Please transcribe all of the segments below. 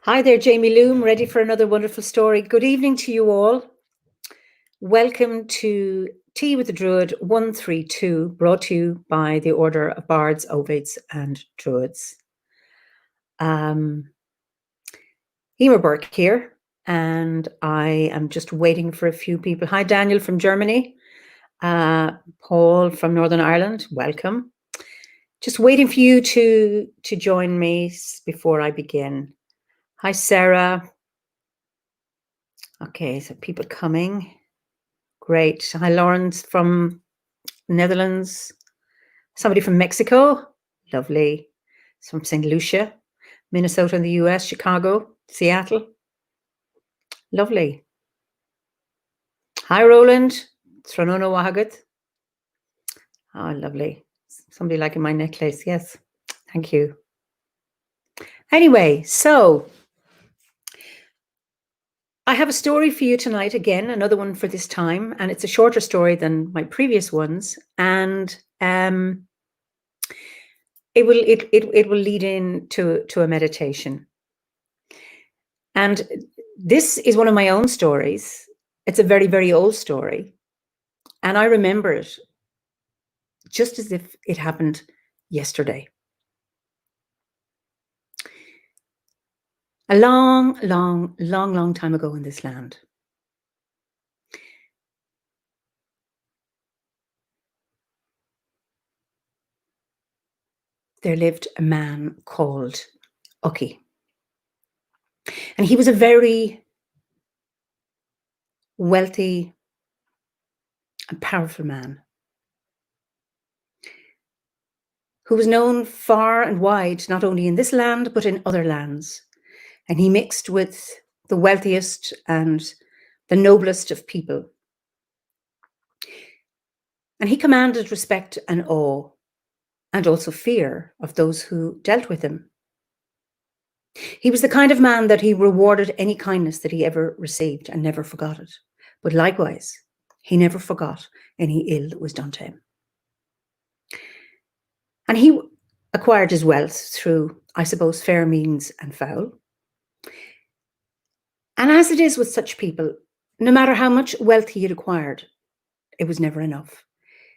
Hi there, Jamie Loom, ready for another wonderful story. Good evening to you all. Welcome to Tea with the Druid 132, brought to you by the Order of Bards, Ovids and Druids. Eimear Burke here, and I am just waiting for a few people. Hi, Daniel from Germany. Paul from Northern Ireland, welcome. Just waiting for you to join me before I begin. Hi, Sarah. Okay, so people coming. Great. Hi, Lawrence from Netherlands. Somebody from Mexico. Lovely. From St. Lucia, Minnesota in the US, Chicago, Seattle. Lovely. Hi, Roland. Tronono Wahagat. Oh, lovely. Somebody liking my necklace. Yes. Thank you. Anyway, so I have a story for you tonight, again, another one for this time, and it's a shorter story than my previous ones, and it will lead into a meditation. And this is one of my own stories. It's a very, very old story, and I remember it just as if it happened yesterday. A long, long, long, long time ago in this land, there lived a man called Eochaidh. And he was a very wealthy and powerful man who was known far and wide, not only in this land, but in other lands. And he mixed with the wealthiest and the noblest of people. And he commanded respect and awe, and also fear of those who dealt with him. He was the kind of man that he rewarded any kindness that he ever received and never forgot it. But likewise, he never forgot any ill that was done to him. And he acquired his wealth through, I suppose, fair means and foul. And as it is with such people, no matter how much wealth he had acquired, it was never enough.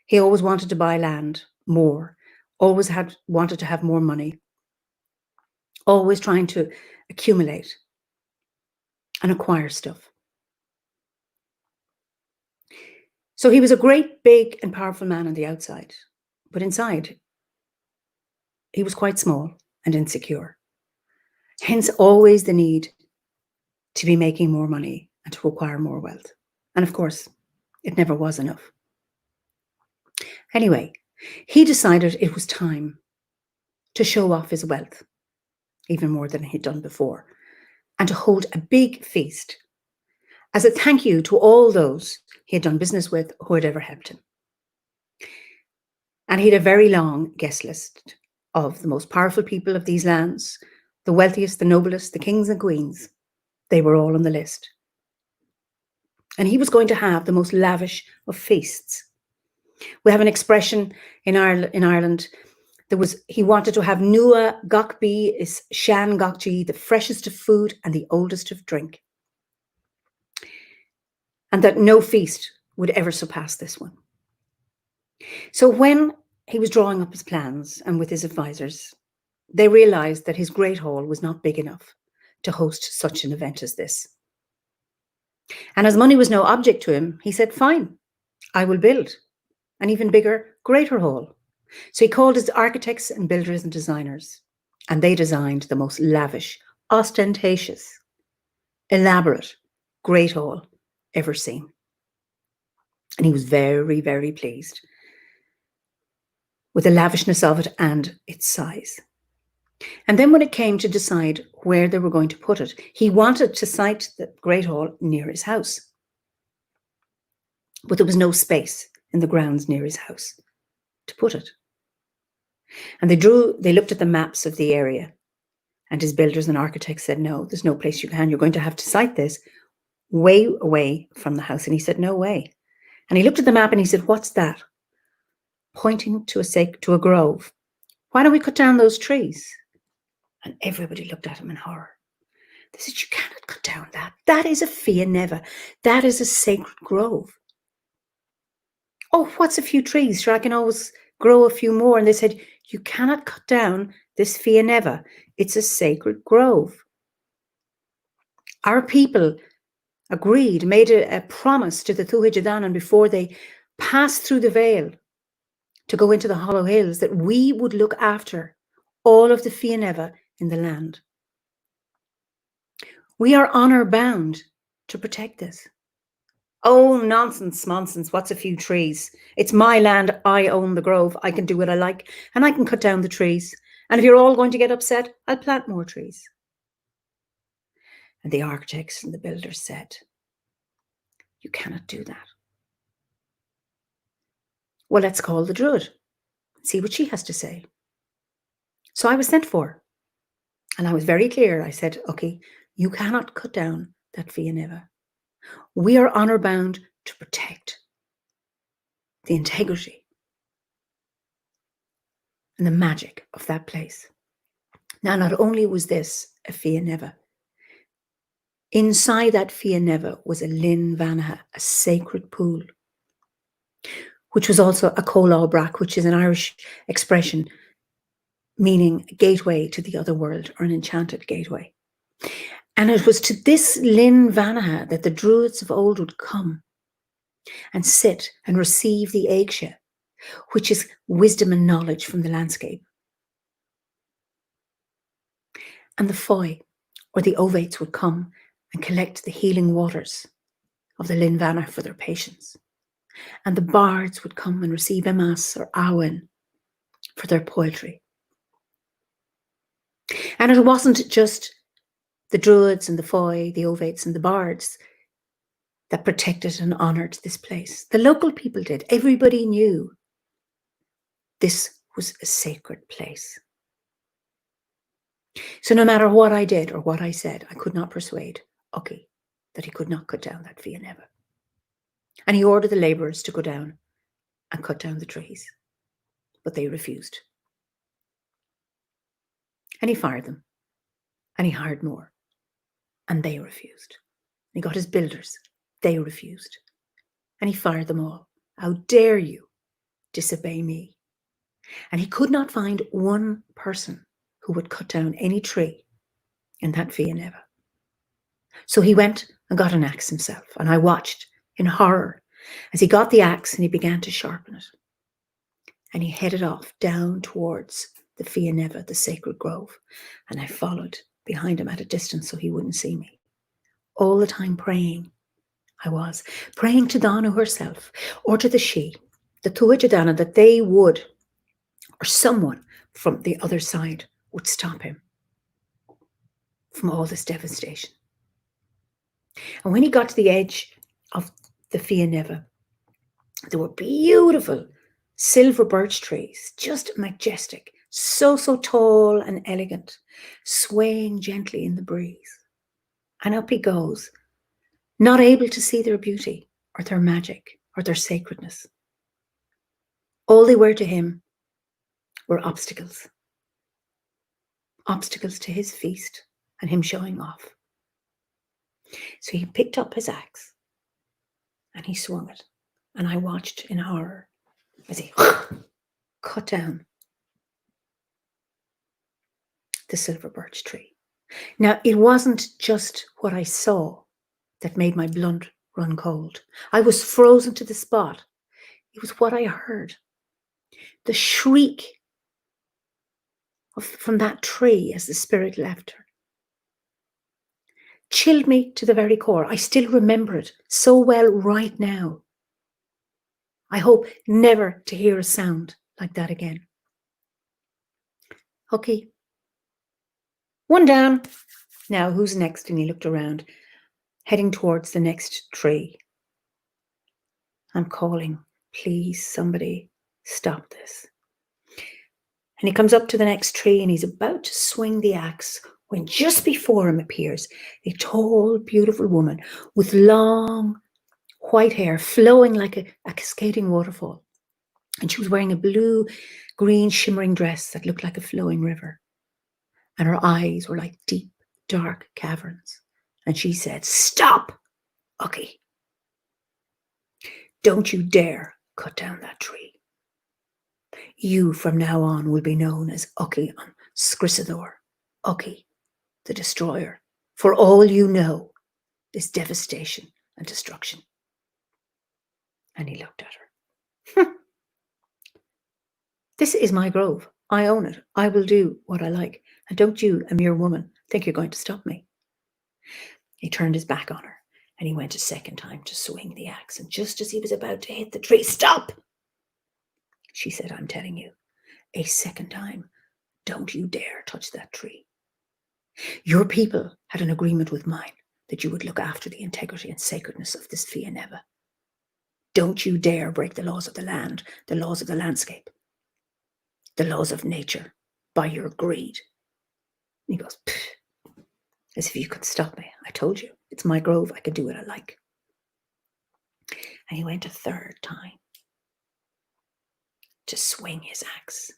He always wanted to buy land more, always wanted to have more money, always trying to accumulate and acquire stuff. So he was a great, big and powerful man on the outside, but inside, he was quite small and insecure. Hence, always the need to be making more money and to acquire more wealth. And of course, it never was enough. Anyway, he decided it was time to show off his wealth, even more than he'd done before, and to hold a big feast as a thank you to all those he had done business with who had ever helped him. And he had a very long guest list of the most powerful people of these lands, the wealthiest, the noblest, the kings and queens. They were all on the list. And he was going to have the most lavish of feasts. We have an expression in Ireland. He wanted to have nua gachbi is shan gachji, the freshest of food and the oldest of drink. And that no feast would ever surpass this one. So when he was drawing up his plans and with his advisors, they realized that his great hall was not big enough to host such an event as this. And as money was no object to him, he said, fine, I will build an even bigger, greater hall. So he called his architects and builders and designers, and they designed the most lavish, ostentatious, elaborate, great hall ever seen. And he was very, very pleased with the lavishness of it and its size. And then when it came to decide where they were going to put it, he wanted to site the great hall near his house. But there was no space in the grounds near his house to put it. And they looked at the maps of the area, and his builders and architects said, no, there's no place you can. You're going to have to site this way away from the house. And he said, no way. And he looked at the map and he said, what's that? Pointing to a grove. Why don't we cut down those trees? And everybody looked at him in horror. They said, you cannot cut down that. That is a fia neva. That is a sacred grove. Oh, what's a few trees? Sure, I can always grow a few more. And they said, you cannot cut down this fia neva. It's a sacred grove. Our people agreed, made a promise to the Eochaidh the Destroyer before they passed through the Vale to go into the Hollow Hills, that we would look after all of the fia neva in the land. We are honor bound to protect this. Oh, nonsense, nonsense. What's a few trees? It's my land. I own the grove. I can do what I like, and I can cut down the trees. And if you're all going to get upset, I'll plant more trees. And the architects and the builders said, you cannot do that. Well, let's call the Druid, see what she has to say. So I was sent for, and I was very clear. I said, okay, you cannot cut down that fia neva. We are honor bound to protect the integrity and the magic of that place. Now, not only was this a fia neva, inside that fia neva was a linn vanha, a sacred pool, which was also a cóláil brach, which is an Irish expression meaning a gateway to the other world, or an enchanted gateway. And it was to this linn vanha that the Druids of old would come and sit and receive the Eochaidh, which is wisdom and knowledge from the landscape. And the Foy, or the Ovates, would come and collect the healing waters of the linn vanha for their patients. And the bards would come and receive Emas or Awen for their poetry. And it wasn't just the Druids and the Foy, the Ovates and the bards that protected and honoured this place. The local people did. Everybody knew this was a sacred place. So no matter what I did or what I said, I could not persuade Eochaidh that he could not cut down that fia neva. And he ordered the labourers to go down and cut down the trees, but they refused. And he fired them, and he hired more, and they refused. And he got his builders, they refused, and he fired them all. How dare you disobey me? And he could not find one person who would cut down any tree in that fia neva. So he went and got an axe himself, and I watched in horror as he got the axe and he began to sharpen it. And he headed off down towards the fia neva, the sacred grove, and I followed behind him at a distance so he wouldn't see me. All the time praying, I was praying to Donna herself, or to the She, the Eochaidh the Destroyer, that they would, or someone from the other side would stop him from all this devastation. And when he got to the edge of the fia neva, there were beautiful silver birch trees, just majestic, so tall and elegant, swaying gently in the breeze. And up he goes, not able to see their beauty or their magic or their sacredness. All they were to him were obstacles. Obstacles to his feast and him showing off. So he picked up his axe and he swung it. And I watched in horror as he cut down the silver birch tree. Now, it wasn't just what I saw that made my blood run cold. I was frozen to the spot. It was what I heard. The shriek from that tree as the spirit left her chilled me to the very core. I still remember it so well right now. I hope never to hear a sound like that again. Okay. One down. Now, who's next? And he looked around, heading towards the next tree. I'm calling, please, somebody stop this. And he comes up to the next tree and he's about to swing the axe when just before him appears a tall, beautiful woman with long white hair flowing like a cascading waterfall. And she was wearing a blue-green shimmering dress that looked like a flowing river. And her eyes were like deep dark caverns. And she said, "Stop, Eochaidh. Don't you dare cut down that tree. You from now on will be known as Eochaidh on Scriosadóir, Eochaidh the Destroyer. For all you know is devastation and destruction." And he looked at her. "This is my grove. I own it. I will do what I like. And don't you, a mere woman, think you're going to stop me?" He turned his back on her and he went a second time to swing the axe. And just as he was about to hit the tree, "Stop!" she said, "I'm telling you, a second time, don't you dare touch that tree. Your people had an agreement with mine that you would look after the integrity and sacredness of this Fia Neva. Don't you dare break the laws of the land, the laws of the landscape, the laws of nature by your greed." And he goes, "As if you could stop me. I told you, it's my grove. I can do what I like." And he went a third time to swing his axe.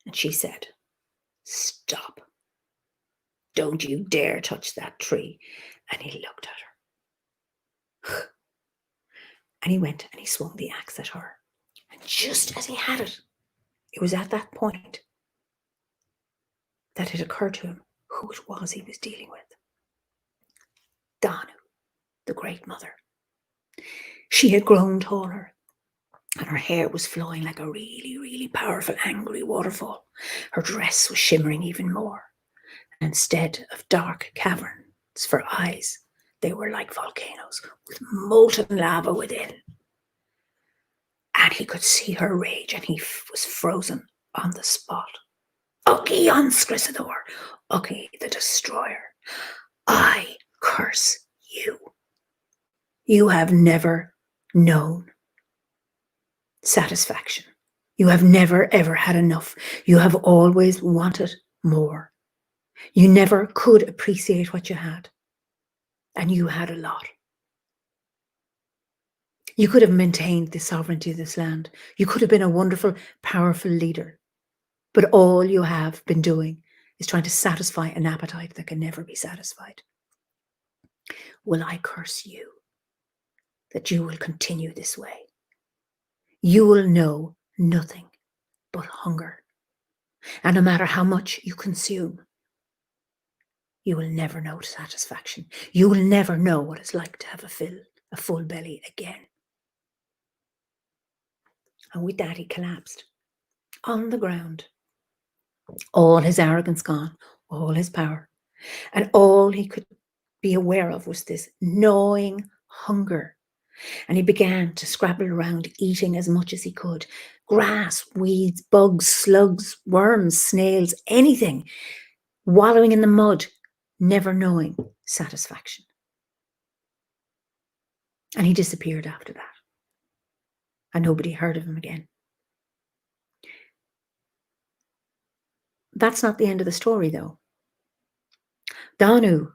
And she said, "Stop. Don't you dare touch that tree." And he looked at her. And he went and he swung the axe at her. And just as he had it, it was at that point that it occurred to him who it was he was dealing with. Danu, the Great Mother. She had grown taller, and her hair was flowing like a really, really powerful, angry waterfall. Her dress was shimmering even more. And instead of dark caverns for eyes, they were like volcanoes with molten lava within. And he could see her rage, and he was frozen on the spot. "Eochaidh on Scriosadóir, Eochaidh the Destroyer, I curse you. You have never known satisfaction. You have never, ever had enough. You have always wanted more. You never could appreciate what you had. And you had a lot. You could have maintained the sovereignty of this land. You could have been a wonderful, powerful leader. But all you have been doing is trying to satisfy an appetite that can never be satisfied. Will I curse you that you will continue this way? You will know nothing but hunger. And no matter how much you consume, you will never know satisfaction. You will never know what it's like to have a full belly again." And with that, he collapsed on the ground. All his arrogance gone, all his power. And all he could be aware of was this gnawing hunger. And he began to scrabble around, eating as much as he could. Grass, weeds, bugs, slugs, worms, snails, anything. Wallowing in the mud, never knowing satisfaction. And he disappeared after that. And nobody heard of him again. That's not the end of the story, though. Danu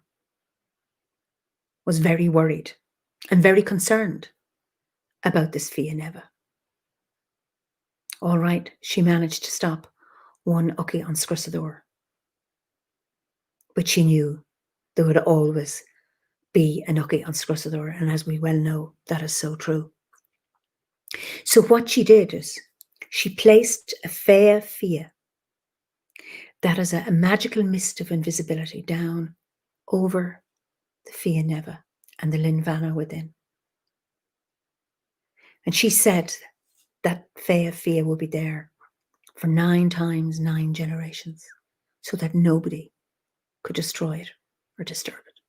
was very worried and very concerned about this Fia Neva. All right, she managed to stop one Eochaidh on Scriosadóir. But she knew there would always be an Eochaidh on Scriosadóir, and as we well know, that is so true. So what she did is she placed a Fia, that is a magical mist of invisibility, down over the Fia Neva and the Linvana within. And she said that Fia will be there for 9 times 9 generations, so that nobody could destroy it or disturb it.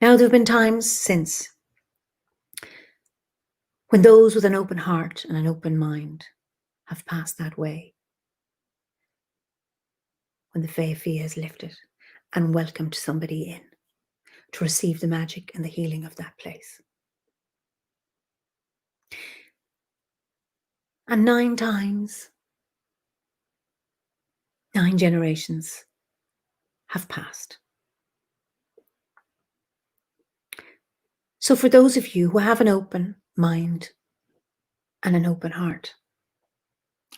Now, there have been times since when those with an open heart and an open mind have passed that way, when the Fia has lifted and welcomed somebody in to receive the magic and the healing of that place. And 9 times, 9 generations have passed. So for those of you who have an open mind and an open heart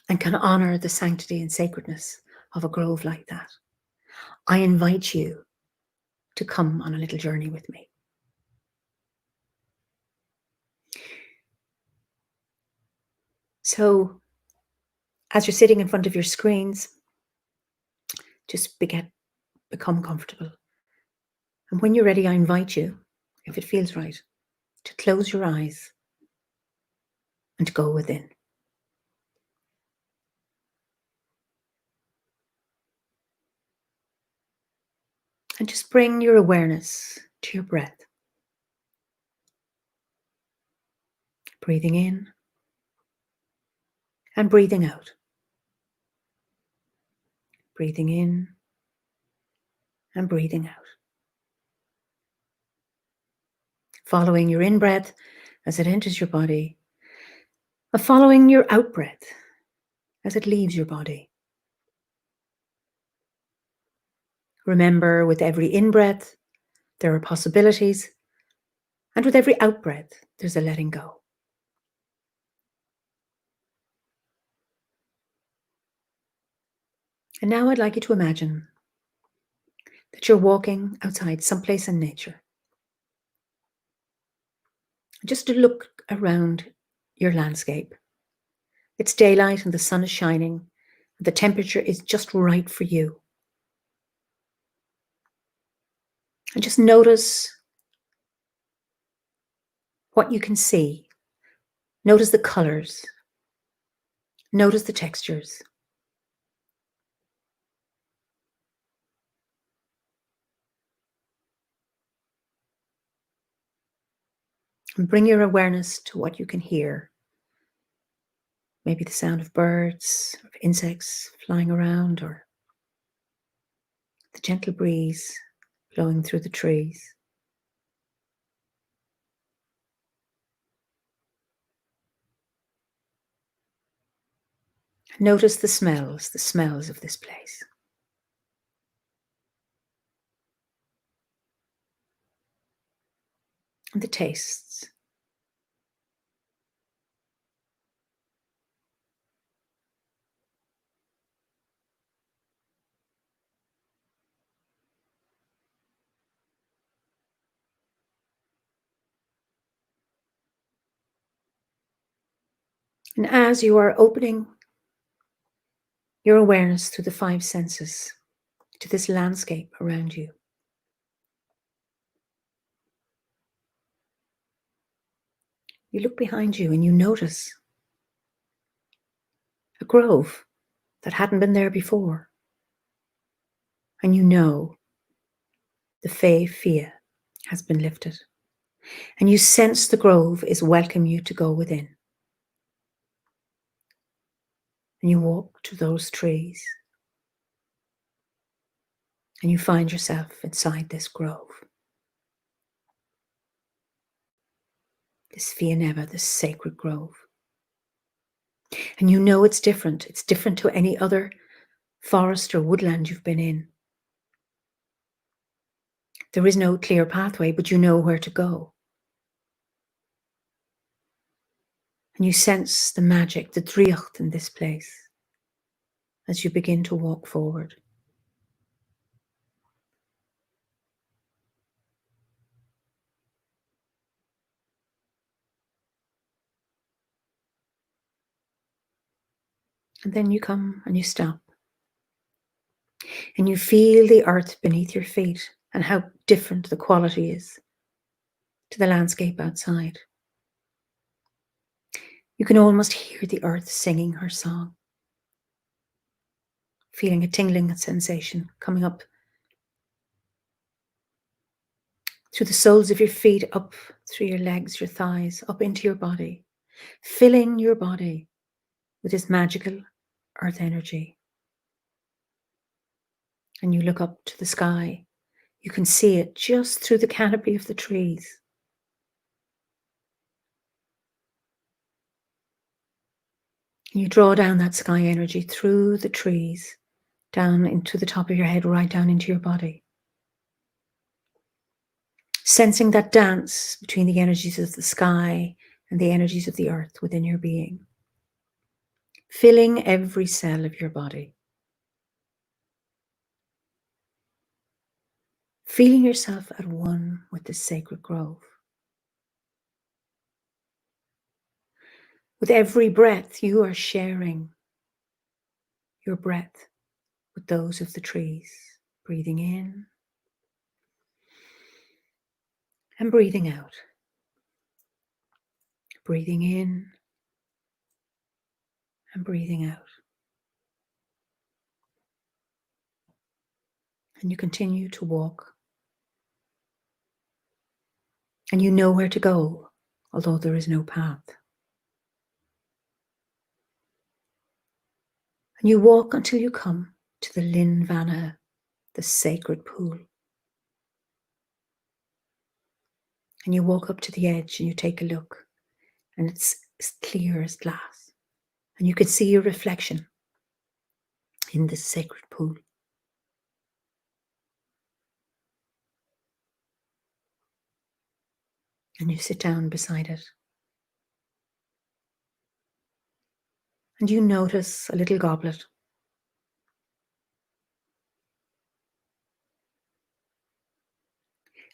and can honor the sanctity and sacredness of a grove like that, I invite you to come on a little journey with me. So as you're sitting in front of your screens, just become comfortable. And when you're ready, I invite you, if it feels right, to close your eyes and to go within. And just bring your awareness to your breath. Breathing in and breathing out. Breathing in and breathing out. Following your in-breath as it enters your body, and following your out-breath as it leaves your body. Remember, with every in-breath, there are possibilities, and with every out-breath, there's a letting go. And now I'd like you to imagine that you're walking outside someplace in nature. Just to look around your landscape. It's daylight and the sun is shining, and the temperature is just right for you. And just notice what you can see. Notice the colors. Notice the textures. And bring your awareness to what you can hear. Maybe the sound of birds, of insects flying around, or the gentle breeze blowing through the trees. Notice the smells of this place. And the tastes. And as you are opening your awareness through the 5 senses to this landscape around you, you look behind you and you notice a grove that hadn't been there before. And you know the fear has been lifted. And you sense the grove is welcoming you to go within. And you walk to those trees. And you find yourself inside this grove. This Fianeva, this sacred grove. And you know it's different. It's different to any other forest or woodland you've been in. There is no clear pathway, but you know where to go. And you sense the magic, the driocht in this place as you begin to walk forward. And then you come and you stop. And you feel the earth beneath your feet and how different the quality is to the landscape outside. You can almost hear the earth singing her song, feeling a tingling sensation coming up through the soles of your feet, up through your legs, your thighs, up into your body, filling your body with this magical earth energy. And you look up to the sky. You can see it just through the canopy of the trees. And you draw down that sky energy through the trees, down into the top of your head, right down into your body. Sensing that dance between the energies of the sky and the energies of the earth within your being. Filling every cell of your body. feeling yourself at one with the sacred grove. With every breath, you are sharing your breath with those of the trees, breathing in and breathing out. Breathing in and breathing out. And you continue to walk. And you know where to go, although there is no path. And you walk until you come to the Linn Vanna, the sacred pool. And you walk up to the edge and you take a look, and it's as clear as glass. And you can see your reflection in this sacred pool. And you sit down beside it. And you notice a little goblet.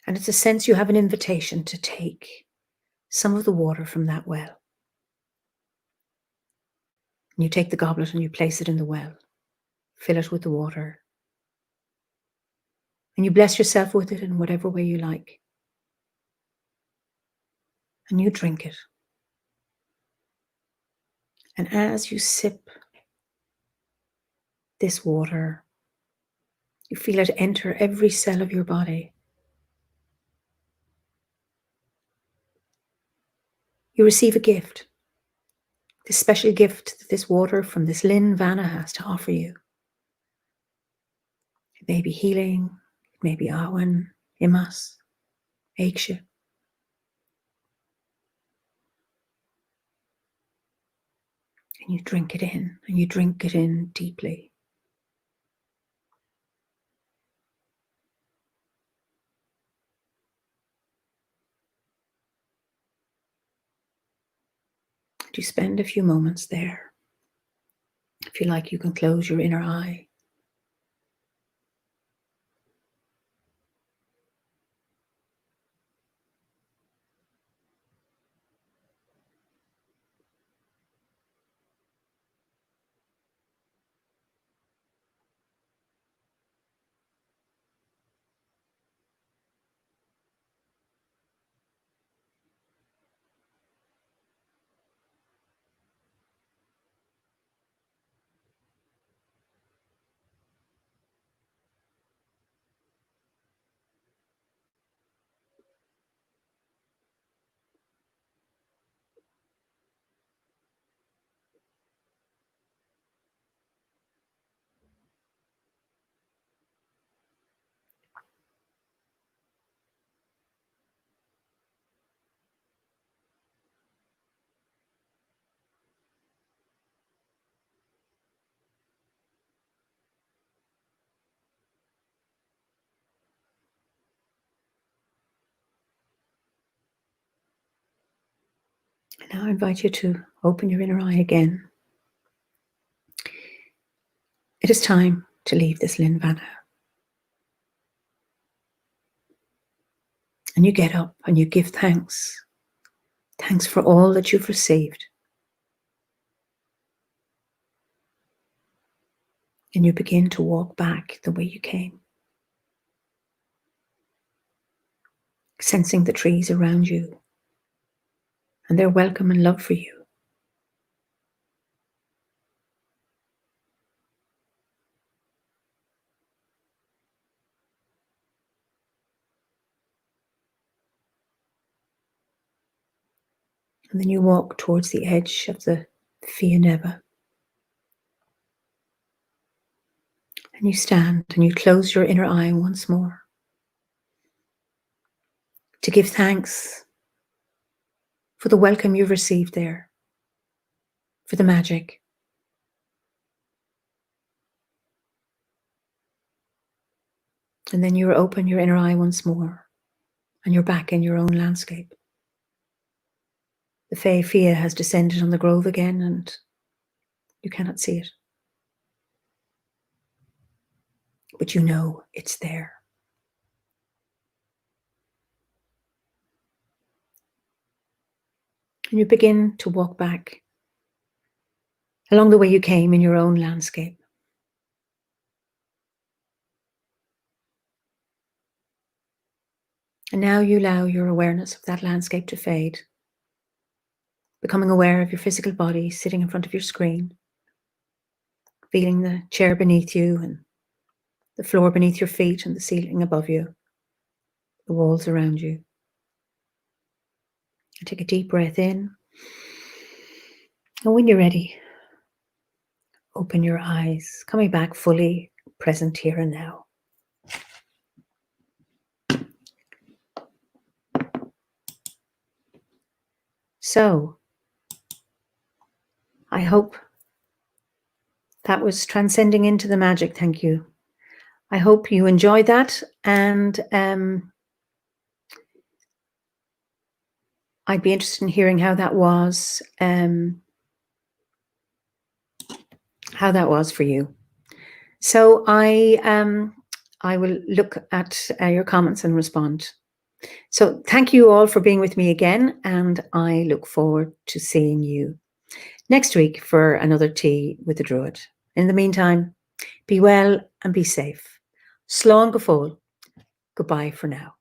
And it's a sense you have an invitation to take some of the water from that well. And you take the goblet and you place it in the well. Fill it with the water. And you bless yourself with it in whatever way you like. And you drink it. And as you sip this water, you feel it enter every cell of your body. You receive a gift, this special gift that this water from this Linn Vanna has to offer you. It may be healing, it may be Awen, Imas, Eochaidh. And you drink it in, and you drink it in deeply. And you spend a few moments there. If you like, you can close your inner eye. And now I invite you to open your inner eye again. It is time to leave this Linn Vanna. And you get up and you give thanks. Thanks for all that you've received. And you begin to walk back the way you came. Sensing the trees around you and their welcome and love for you. And then you walk towards the edge of the Fia Neva. And you stand and you close your inner eye once more to give thanks for the welcome you've received there, for the magic. And then you open your inner eye once more and you're back in your own landscape. The Fey Fia has descended on the grove again and you cannot see it. But you know it's there. And you begin to walk back along the way you came in your own landscape. And now you allow your awareness of that landscape to fade, becoming aware of your physical body sitting in front of your screen, feeling the chair beneath you and the floor beneath your feet and the ceiling above you, the walls around you. And take a deep breath in. And when you're ready, open your eyes, coming back fully present here and now. So, I hope that was transcending into the magic. Thank you. I hope you enjoyed that, and I'd be interested in hearing how that was for you. So I will look at your comments and respond. So thank you all for being with me again, and I look forward to seeing you next week for another tea with the Druid. In the meantime, be well and be safe. Slán go fóill. Goodbye for now.